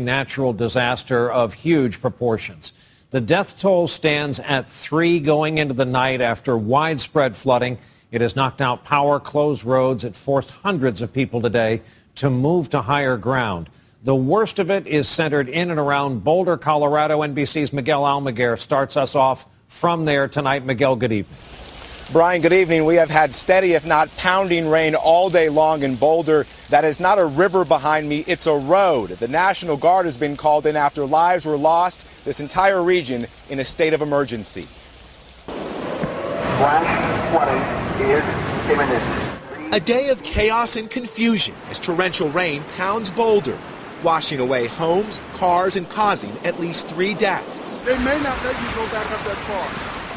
Natural disaster of huge proportions. The death toll stands at 3 going into the night after widespread flooding. It has knocked out power, closed roads. It forced hundreds of people today to move to higher ground. The worst of it is centered in and around Boulder, Colorado. NBC's Miguel Almaguer starts us off from there tonight. Miguel, good evening. Brian, good evening. We have had steady, if not pounding rain all day long in Boulder. That is not a river behind me, it's a road. The National Guard has been called in after lives were lost. This entire region in a state of emergency. Flash flooding is imminent. A day of chaos and confusion as torrential rain pounds Boulder, washing away homes, cars, and causing at least 3 deaths. They may not let you go back up that far.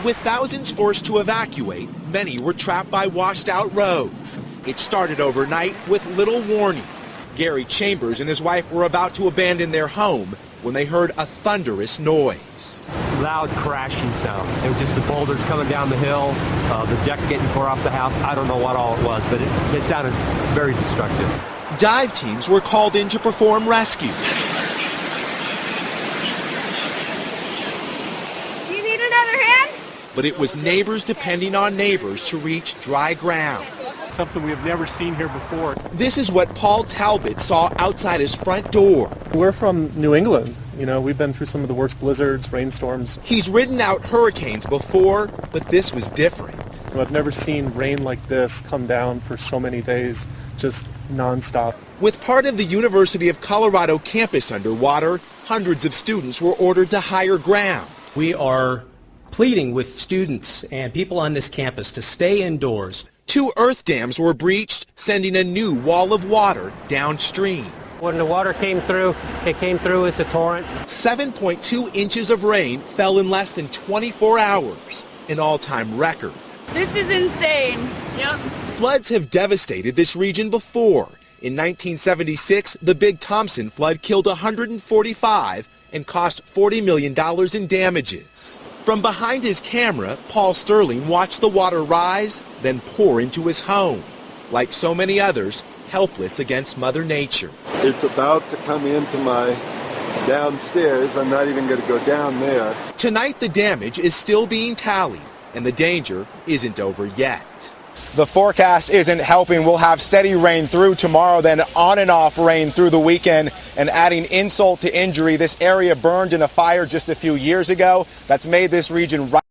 With thousands forced to evacuate, many were trapped by washed-out roads. It started overnight with little warning. Gary Chambers and his wife were about to abandon their home when they heard a thunderous noise. Loud crashing sound. It was just the boulders coming down the hill, the deck getting tore off the house. I don't know what all it was, but it sounded very destructive. Dive teams were called in to perform rescue. But it was neighbors depending on neighbors to reach dry ground. Something we have never seen here before. This is what Paul Talbot saw outside his front door. We're from New England. You know, we've been through some of the worst blizzards, rainstorms. He's ridden out hurricanes before, but this was different. I've never seen rain like this come down for so many days, just nonstop. With part of the University of Colorado campus underwater, hundreds of students were ordered to higher ground. We are pleading with students and people on this campus to stay indoors. 2 earth dams were breached, sending a new wall of water downstream. When the water came through, it came through as a torrent. 7.2 inches of rain fell in less than 24 hours, an all-time record. This is insane. Yep. Floods have devastated this region before. In 1976, the Big Thompson flood killed 145 and cost $40 million in damages. From behind his camera, Paul Sterling watched the water rise, then pour into his home. Like so many others, helpless against Mother Nature. It's about to come into my downstairs. I'm not even going to go down there. Tonight, the damage is still being tallied, and the danger isn't over yet. The forecast isn't helping. We'll have steady rain through tomorrow, then on and off rain through the weekend. And adding insult to injury, this area burned in a fire just a few years ago. That's made this region right